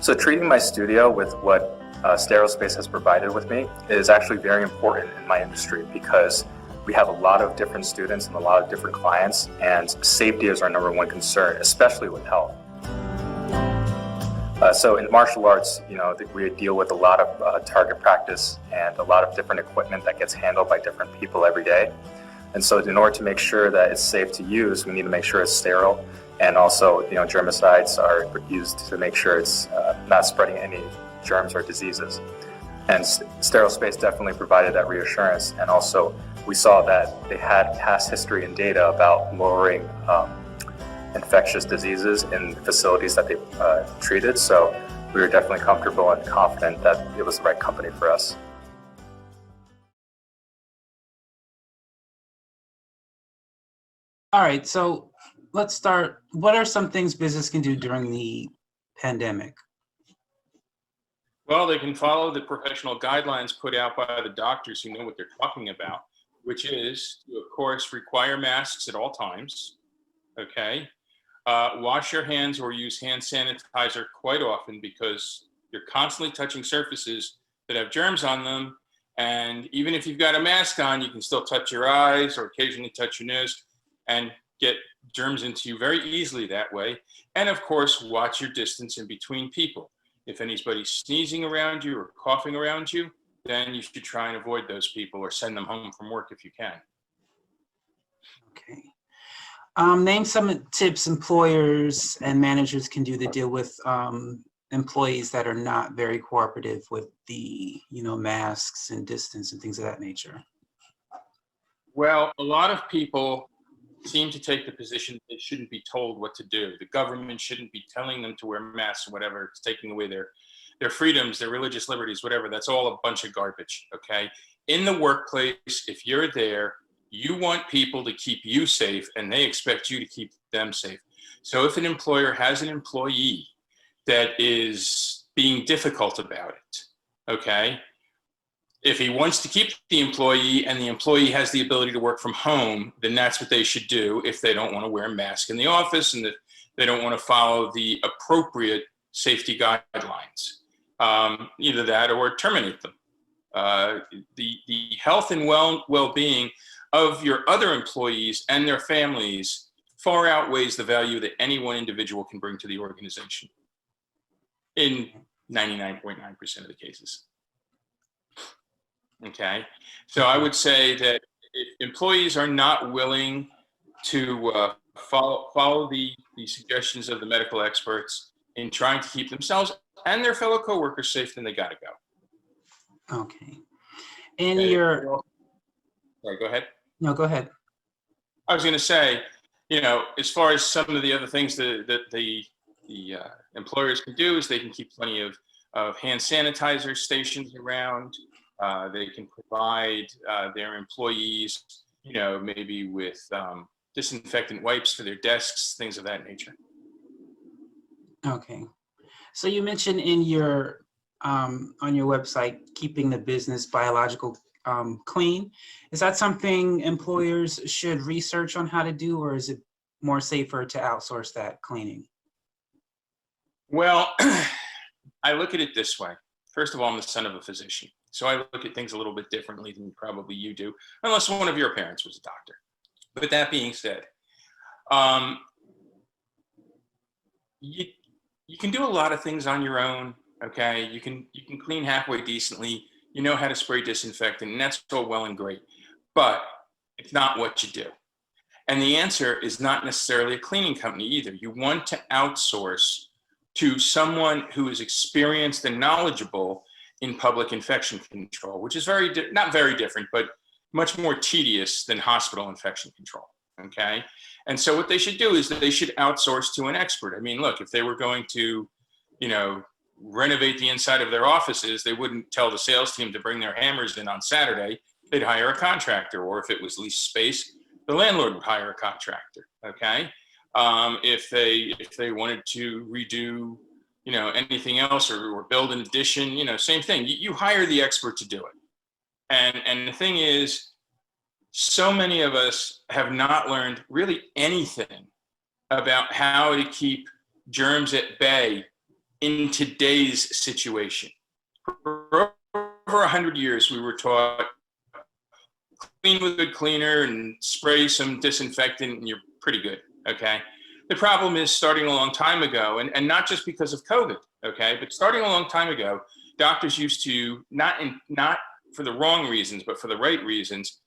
So treating my studio with what Stereospace has provided with me is actually very important in my industry because we have a lot of different students and a lot of different clients, and safety is our number one concern, especially with health. So in martial arts, we deal with a lot of target practice and a lot of different equipment that gets handled by different people every day. And so in order to make sure that it's safe to use, we need to make sure it's sterile. And also, germicides are used to make sure it's not spreading any germs or diseases. And Stereospace definitely provided that reassurance. And also, we saw that they had past history and data about lowering infectious diseases in facilities that they treated. So we were definitely comfortable and confident that it was the right company for us. All right, so let's start. What are some things business can do during the pandemic? Well, they can follow the professional guidelines put out by the doctors who know what they're talking about, which is to, of course, require masks at all times, okay? Wash your hands or use hand sanitizer quite often because you're constantly touching surfaces that have germs on them. And even if you've got a mask on, you can still touch your eyes or occasionally touch your nose and get germs into you very easily that way. And of course, watch your distance in between people. If anybody's sneezing around you or coughing around you, then you should try and avoid those people or send them home from work if you can. Okay. Name some tips employers and managers can do to deal with employees that are not very cooperative with the, masks and distance and things of that nature. Well, a lot of people seem to take the position they shouldn't be told what to do. The government shouldn't be telling them to wear masks or whatever. It's taking away their freedoms, their religious liberties, whatever. That's all a bunch of garbage, okay? In the workplace, if you're there, you want people to keep you safe and they expect you to keep them safe. So if an employer has an employee that is being difficult about it, okay? If he wants to keep the employee and the employee has the ability to work from home, then that's what they should do if they don't want to wear a mask in the office and if they don't want to follow the appropriate safety guidelines. Either that or terminate them. The health and well-being of your other employees and their families far outweighs the value that any one individual can bring to the organization in 99.9% of the cases. Okay, so I would say that if employees are not willing to follow the suggestions of the medical experts in trying to keep themselves and their fellow coworkers safe, then they got to go. Okay. Sorry, go ahead. No, go ahead. I was going to say, as far as some of the other things that the employers can do is they can keep plenty of hand sanitizer stations around. They can provide their employees, maybe with disinfectant wipes for their desks, things of that nature. Okay. So you mentioned in your on your website, keeping the business biological clean. Is that something employers should research on how to do, or is it more safer to outsource that cleaning? Well, I look at it this way. First of all, I'm the son of a physician. So I look at things a little bit differently than probably you do, unless one of your parents was a doctor. But that being said, you can do a lot of things on your own, okay? You can clean halfway decently. You know how to spray disinfectant, and that's all well and great. But it's not what you do. And the answer is not necessarily a cleaning company either. You want to outsource to someone who is experienced and knowledgeable in public infection control, which is not very different, but much more tedious than hospital infection control, okay? And so what they should do is that they should outsource to an expert. I mean, look, if they were going to, renovate the inside of their offices, they wouldn't tell the sales team to bring their hammers in on Saturday. They'd hire a contractor, or if it was leased space, the landlord would hire a contractor, okay? If they wanted to redo anything else or build an addition, same thing. You hire the expert to do it. And the thing is, so many of us have not learned really anything about how to keep germs at bay in today's situation. For over 100 years, we were taught clean with a good cleaner and spray some disinfectant and you're pretty good, okay? The problem is starting a long time ago, and not just because of COVID, okay, but starting a long time ago, doctors used to, not for the wrong reasons, but for the right reasons,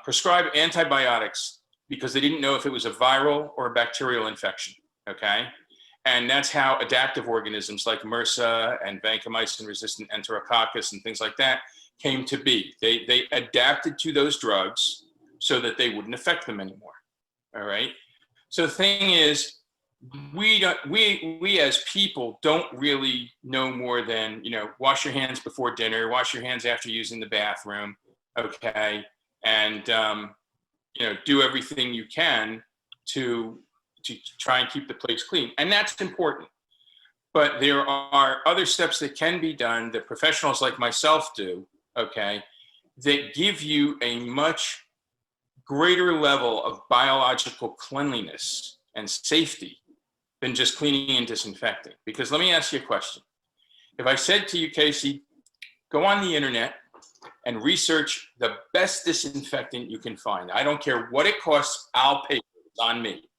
prescribe antibiotics because they didn't know if it was a viral or a bacterial infection, okay? And that's how adaptive organisms like MRSA and vancomycin-resistant enterococcus and things like that came to be. They adapted to those drugs so that they wouldn't affect them anymore, all right? So the thing is, we as people don't really know more than, you know, wash your hands before dinner, wash your hands after using the bathroom, okay? And, you know, do everything you can to try and keep the place clean. And that's important. But there are other steps that can be done that professionals like myself do, okay, that give you a much greater level of biological cleanliness and safety than just cleaning and disinfecting. Because let me ask you a question. If I said to you, Casey, go on the internet and research the best disinfectant you can find. I don't care what it costs, I'll pay for it, it's on me.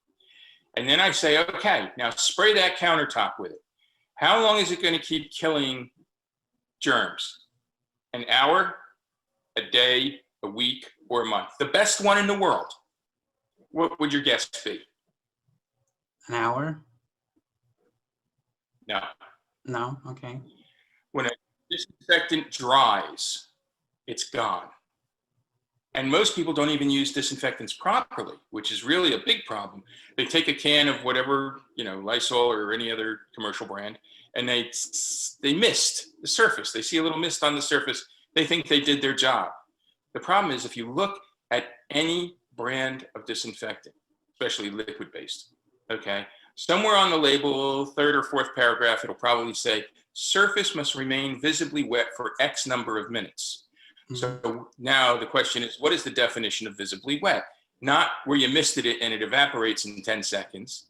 And then I say, okay, now spray that countertop with it. How long is it going to keep killing germs? An hour, a day, a week, or a month? The best one in the world. What would your guess be? An hour? No. No, okay. When a disinfectant dries, it's gone. And most people don't even use disinfectants properly, which is really a big problem. They take a can of whatever, you know, Lysol or any other commercial brand, and they mist the surface. They see a little mist on the surface. They think they did their job. The problem is if you look at any brand of disinfectant, especially liquid-based, okay, somewhere on the label, third or fourth paragraph, it'll probably say, surface must remain visibly wet for X number of minutes. So now the question is, what is the definition of visibly wet? Not where you misted it and it evaporates in 10 seconds.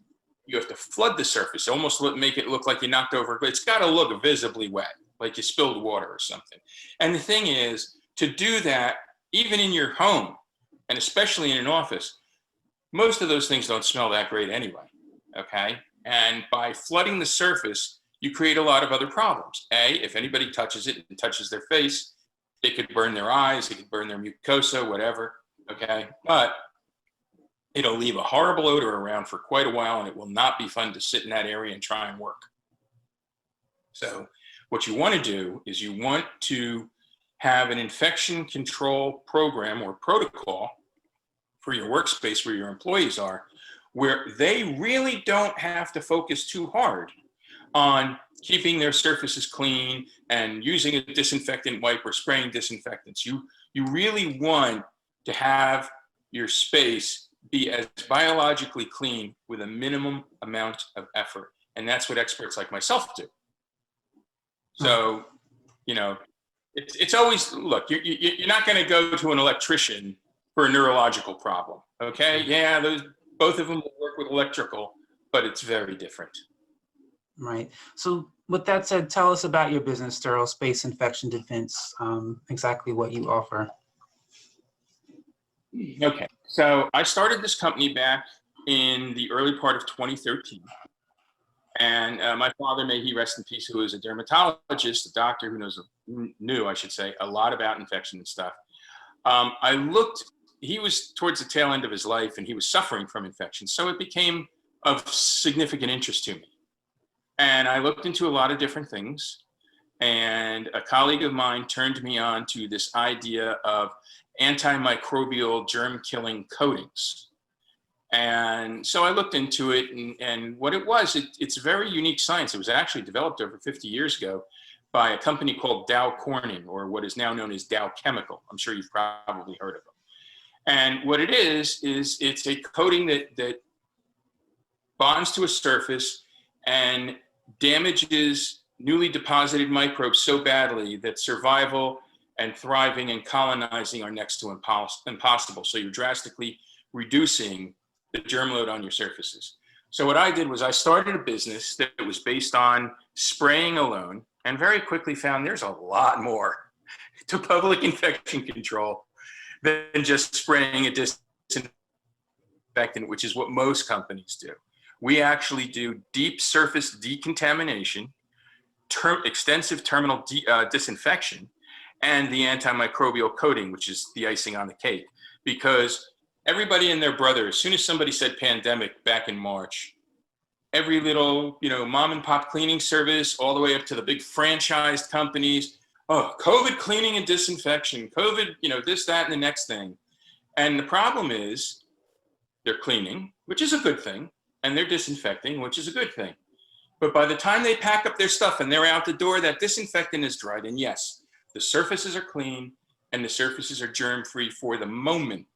You have to flood the surface, almost make it look like you knocked over. But it's got to look visibly wet, like you spilled water or something. And the thing is, to do that, even in your home, and especially in an office, most of those things don't smell that great anyway, okay? And by flooding the surface, you create a lot of other problems. If anybody touches it and touches their face, it could burn their eyes, it could burn their mucosa, whatever, okay? But it'll leave a horrible odor around for quite a while, and it will not be fun to sit in that area and try and work. So what you want to do is you want to have an infection control program or protocol for your workspace where your employees are, where they really don't have to focus too hard on keeping their surfaces clean and using a disinfectant wipe or spraying disinfectants. You really want to have your space be as biologically clean with a minimum amount of effort. And that's what experts like myself do. So, you know, it's always, look, you're not going to go to an electrician for a neurological problem, okay? Yeah, both of them will work with electrical, but it's very different. Right. So with that said, tell us about your business, Sterile Space Infection Defense, exactly what you offer. Okay, so I started this company back in the early part of 2013. And my father, may he rest in peace, who was a dermatologist, a doctor who knew, I should say, a lot about infection and stuff. He was towards the tail end of his life and he was suffering from infection. So it became of significant interest to me. And I looked into a lot of different things, and a colleague of mine turned me on to this idea of antimicrobial germ-killing coatings. And so I looked into it, and what it was, it's very unique science. It was actually developed over 50 years ago by a company called Dow Corning, or what is now known as Dow Chemical. I'm sure you've probably heard of them. And what it is it's a coating that bonds to a surface and damages newly deposited microbes so badly that survival and thriving and colonizing are next to impossible. So you're drastically reducing the germ load on your surfaces. So what I did was I started a business that was based on spraying alone, and very quickly found there's a lot more to public infection control than just spraying a disinfectant, which is what most companies do. We actually do deep surface decontamination, extensive terminal disinfection, and the antimicrobial coating, which is the icing on the cake. Because everybody and their brother, as soon as somebody said pandemic back in March, every little, mom and pop cleaning service, all the way up to the big franchised companies, oh, COVID cleaning and disinfection, COVID, this, that, and the next thing. And the problem is they're cleaning, which is a good thing, and they're disinfecting, which is a good thing. But by the time they pack up their stuff and they're out the door, that disinfectant is dried. And yes, the surfaces are clean and the surfaces are germ-free for the moment.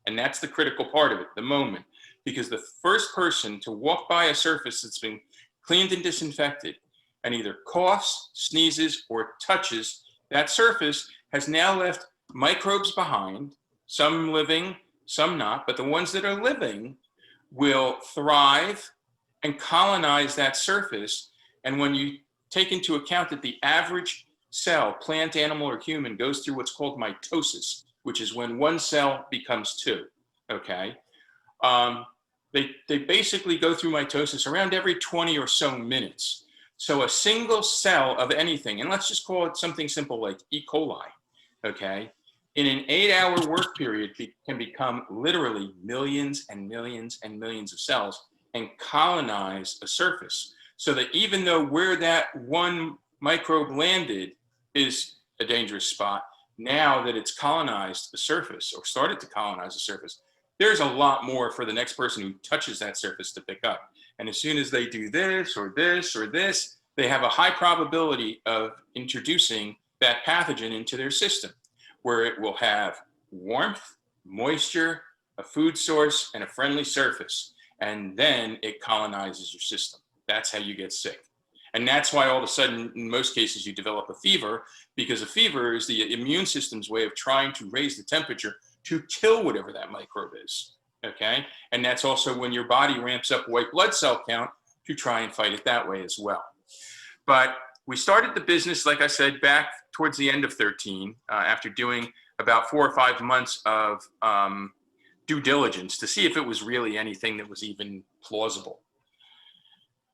And that's the critical part of it, the moment. Because the first person to walk by a surface that's been cleaned and disinfected and either coughs, sneezes, or touches that surface has now left microbes behind, some living, some not, but the ones that are living will thrive and colonize that surface. And when you take into account that the average cell, plant, animal, or human, goes through what's called mitosis, which is when one cell becomes two, okay? They basically go through mitosis around every 20 or so minutes. So a single cell of anything, and let's just call it something simple like E. coli, okay, in an 8-hour work period can become literally millions and millions and millions of cells and colonize a surface. So that even though where that one microbe landed is a dangerous spot, now that it's colonized a surface or started to colonize a surface, there's a lot more for the next person who touches that surface to pick up. And as soon as they do this or this or this, they have a high probability of introducing that pathogen into their system, where it will have warmth, moisture, a food source, and a friendly surface. And then it colonizes your system. That's how you get sick. And that's why all of a sudden, in most cases, you develop a fever, because a fever is the immune system's way of trying to raise the temperature to kill whatever that microbe is, okay? And that's also when your body ramps up white blood cell count to try and fight it that way as well. But we started the business, like I said, back towards the end of 13, after doing about 4 or 5 months of due diligence to see if it was really anything that was even plausible.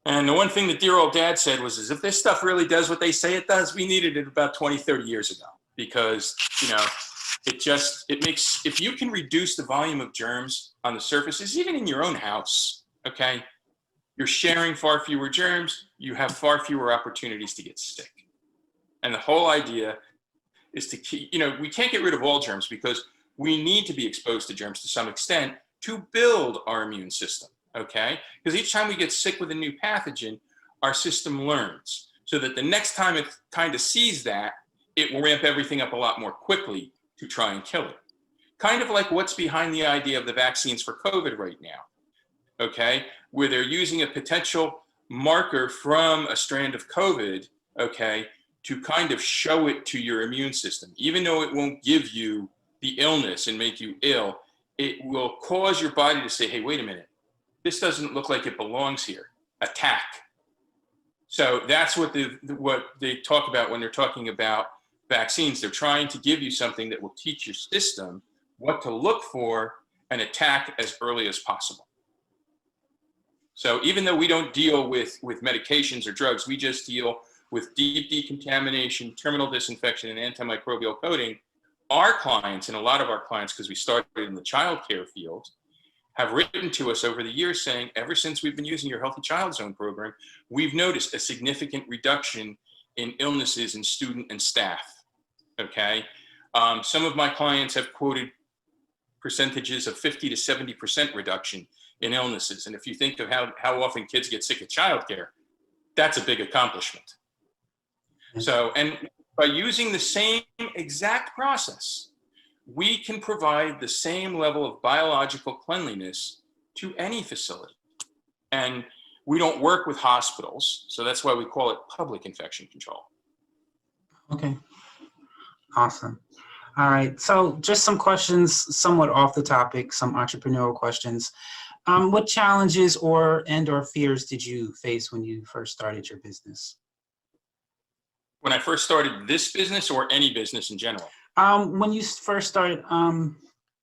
And the one thing that dear old dad said was, if this stuff really does what they say it does, we needed it about 20, 30 years ago, because, it makes, if you can reduce the volume of germs on the surfaces, even in your own house, okay, you're sharing far fewer germs, you have far fewer opportunities to get sick. And the whole idea is to keep, we can't get rid of all germs because we need to be exposed to germs to some extent to build our immune system, okay? Because each time we get sick with a new pathogen, our system learns, so that the next time it kind of sees that, it will ramp everything up a lot more quickly to try and kill it. Kind of like what's behind the idea of the vaccines for COVID right now, okay? Where they're using a potential marker from a strand of COVID, okay, to kind of show it to your immune system. Even though it won't give you the illness and make you ill, it will cause your body to say, hey, wait a minute, this doesn't look like it belongs here. Attack. So that's what they talk about when they're talking about vaccines. They're trying to give you something that will teach your system what to look for and attack as early as possible. So even though we don't deal with medications or drugs, we just deal with deep decontamination, terminal disinfection, and antimicrobial coating, our clients, and a lot of our clients, because we started in the childcare field, have written to us over the years saying, ever since we've been using your Healthy Child Zone program, we've noticed a significant reduction in illnesses in student and staff, okay? Some of my clients have quoted percentages of 50 to 70% reduction in illnesses. And if you think of how often kids get sick at childcare, that's a big accomplishment. So, and by using the same exact process, we can provide the same level of biological cleanliness to any facility. And we don't work with hospitals, so that's why we call it public infection control. Okay, awesome. All right. So just some questions, somewhat off the topic, some entrepreneurial questions. What challenges or fears did you face when you first started your business? When I first started this business or any business in general? When you first started,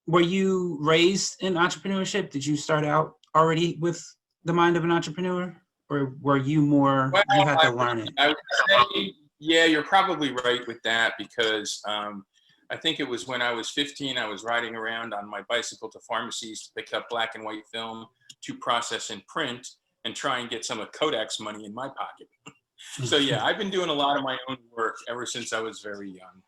were you raised in entrepreneurship? Did you start out already with the mind of an entrepreneur, or were you more, Well, you had to learn it? I would say, yeah, you're probably right with that because I think it was when I was 15, I was riding around on my bicycle to pharmacies to pick up black and white film to process and print and try and get some of Kodak's money in my pocket. So yeah, I've been doing a lot of my own work ever since I was very young.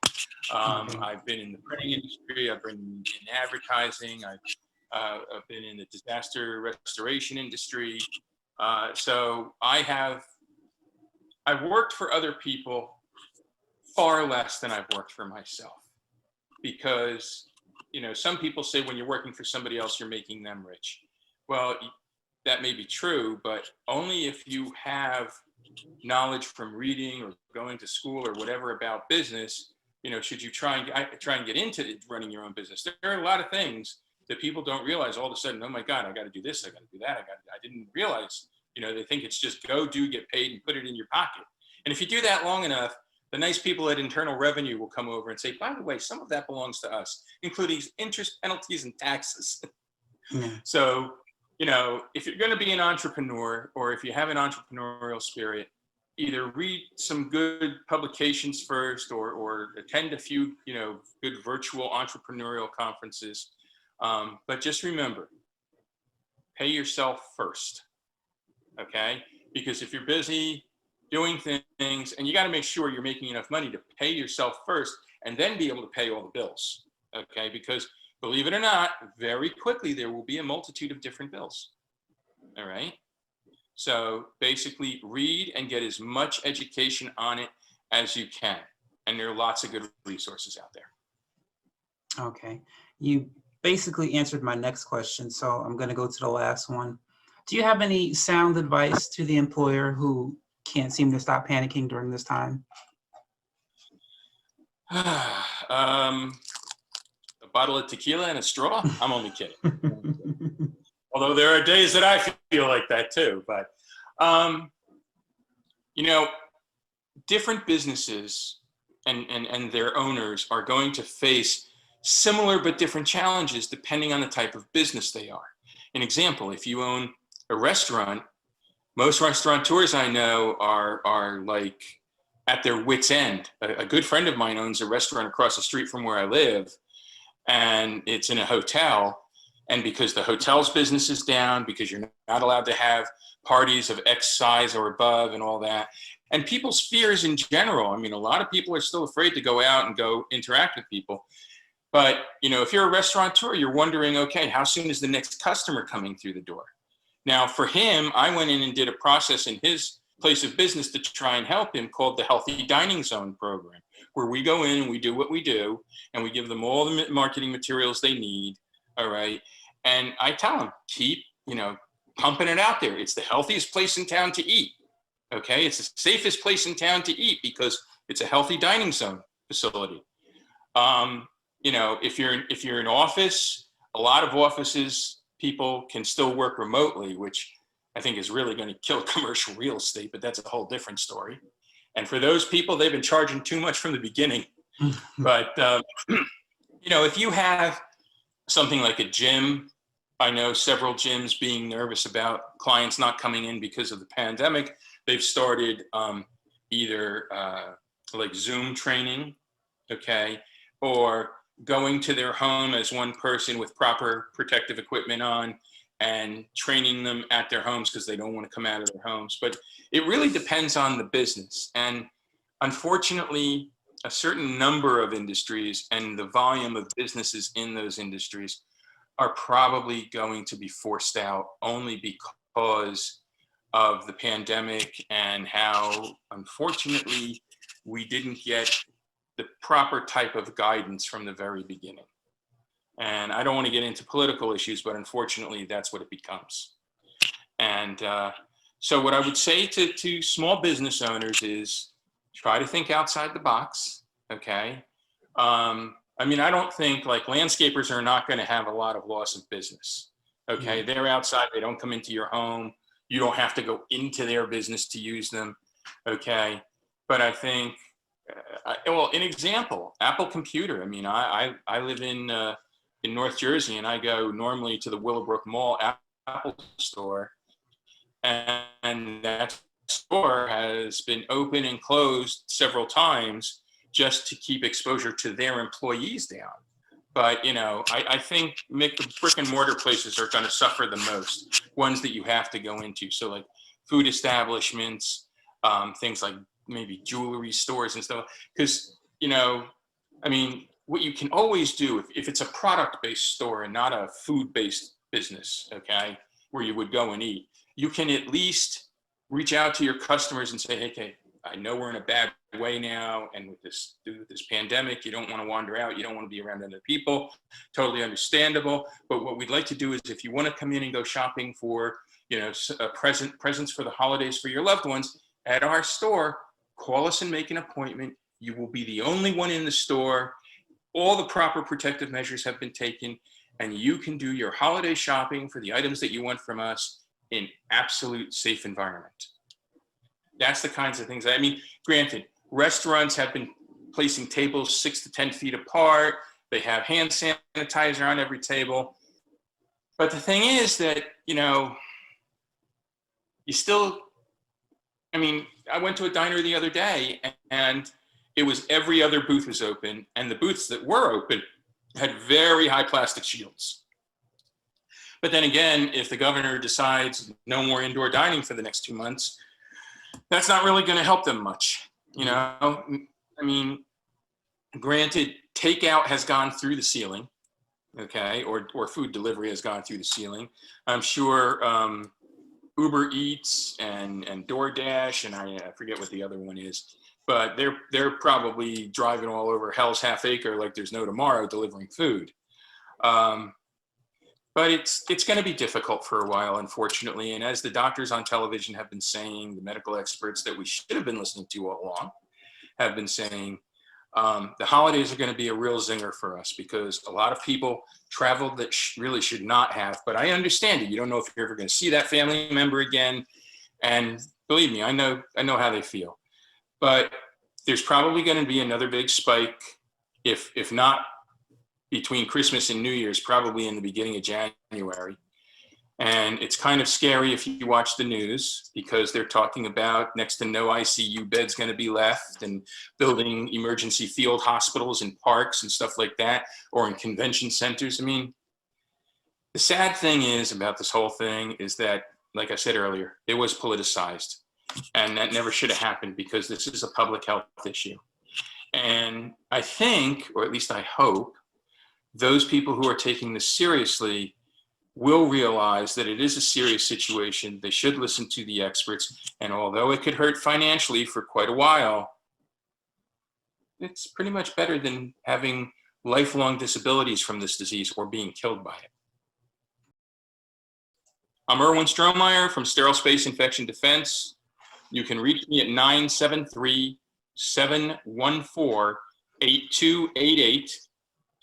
I've been in the printing industry, I've been in advertising, I've been in the disaster restoration industry. So I've worked for other people far less than I've worked for myself because, you know, some people say when you're working for somebody else, you're making them rich. Well, that may be true, but only if you have knowledge from reading or going to school or whatever about business, you know, should you try and get into running your own business. There are a lot of things that people don't realize all of a sudden, oh my God, I got to do this, I got to do that, I didn't realize, you know, they think it's just go do, get paid and put it in your pocket. And if you do that long enough, the nice people at Internal Revenue will come over and say, by the way, some of that belongs to us, including interest, penalties, and taxes. Yeah. So, you know, if you're going to be an entrepreneur or if you have an entrepreneurial spirit, either read some good publications first or attend a few, you know, good virtual entrepreneurial conferences. But just remember, pay yourself first, okay? Because if you're busy doing things, and you got to make sure you're making enough money to pay yourself first and then be able to pay all the bills, okay? Because believe it or not, very quickly there will be a multitude of different bills, all right? So basically read and get as much education on it as you can. And there are lots of good resources out there. Okay. You basically answered my next question, so I'm going to go to the last one. Do you have any sound advice to the employer who can't seem to stop panicking during this time? A bottle of tequila and a straw? I'm only kidding. Although there are days that I feel like that too. But, you know, different businesses and their owners are going to face similar but different challenges depending on the type of business they are. An example, if you own a restaurant, most restaurateurs I know are like at their wits' end. A good friend of mine owns a restaurant across the street from where I live, and it's in a hotel. And because the hotel's business is down, because you're not allowed to have parties of X size or above and all that, and people's fears in general. I mean, a lot of people are still afraid to go out and go interact with people. But, you know, if you're a restaurateur, you're wondering, okay, how soon is the next customer coming through the door? Now, for him, I went in and did a process in his place of business to try and help him called the Healthy Dining Zone program, where we go in and we do what we do, and we give them all the marketing materials they need, all right? And I tell them, keep, you know, pumping it out there. It's the healthiest place in town to eat, okay? It's the safest place in town to eat because it's a healthy dining zone facility. You know, if you're in office, a lot of offices, people can still work remotely, which I think is really going to kill commercial real estate, but that's a whole different story. And for those people, they've been charging too much from the beginning. But, you know, if you have something like a gym, I know several gyms being nervous about clients not coming in because of the pandemic. They've started either like Zoom training, okay, or going to their home as one person with proper protective equipment on and training them at their homes because they don't want to come out of their homes. But it really depends on the business. And unfortunately, a certain number of industries and the volume of businesses in those industries are probably going to be forced out only because of the pandemic and how, unfortunately, we didn't get the proper type of guidance from the very beginning. And I don't want to get into political issues, but unfortunately, that's what it becomes. And so what I would say to small business owners is try to think outside the box, okay? I mean, I don't think, like, landscapers are not going to have a lot of loss of business. Okay. They're outside. They don't come into your home. You don't have to go into their business to use them. Okay. But I think, well, an example, Apple Computer. I mean, I live in North Jersey, and I go normally to the Willowbrook Mall Apple store, and that store has been open and closed several times just to keep exposure to their employees down. But, you know, I think the brick and mortar places are going to suffer the most, ones that you have to go into. So like food establishments, things like maybe jewelry stores and stuff. Because, you know, I mean, what you can always do, if it's a product-based store and not a food-based business, okay, where you would go and eat, you can at least reach out to your customers and say, hey, okay, I know we're in a bad way now, and with this pandemic, you don't want to wander out, you don't want to be around other people, totally understandable. But what we'd like to do is, if you want to come in and go shopping for, you know, presents for the holidays for your loved ones at our store, call us and make an appointment. You will be the only one in the store. All the proper protective measures have been taken, and you can do your holiday shopping for the items that you want from us in absolute safe environment. That's the kinds of things. I mean, granted, restaurants have been placing tables 6 to 10 feet apart. They have hand sanitizer on every table. But the thing is that, you know, you still, I mean, I went to a diner the other day, and it was every other booth was open, and the booths that were open had very high plastic shields. But then again, if the governor decides no more indoor dining for the next 2 months, that's not really going to help them much. You know, I mean, granted, takeout has gone through the ceiling, okay, or food delivery has gone through the ceiling. I'm sure Uber Eats and DoorDash, and I forget what the other one is, but they're probably driving all over Hell's Half Acre like there's no tomorrow delivering food. But it's going to be difficult for a while, unfortunately. And as the doctors on television have been saying, the medical experts that we should have been listening to all along have been saying, the holidays are going to be a real zinger for us, because a lot of people traveled that really should not have. But I understand it. You don't know if you're ever going to see that family member again. And believe me, I know how they feel. But there's probably going to be another big spike, if not between Christmas and New Year's, probably in the beginning of January. And it's kind of scary if you watch the news, because they're talking about next to no ICU beds going to be left, and building emergency field hospitals in parks and stuff like that, or in convention centers. I mean, the sad thing is about this whole thing is that, like I said earlier, it was politicized, and that never should have happened, because this is a public health issue. And I think, or at least I hope, those people who are taking this seriously will realize that it is a serious situation. They should listen to the experts. And although it could hurt financially for quite a while, it's pretty much better than having lifelong disabilities from this disease or being killed by it. I'm Irwin Stromeyer from Sterile Space Infection Defense. You can reach me at 973-714-8288.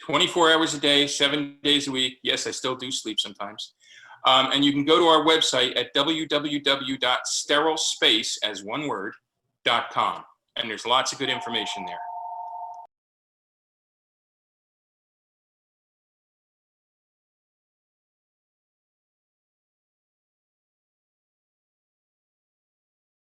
24 hours a day, 7 days a week. Yes, I still do sleep sometimes. And you can go to our website at www.sterilespace.com. And there's lots of good information there.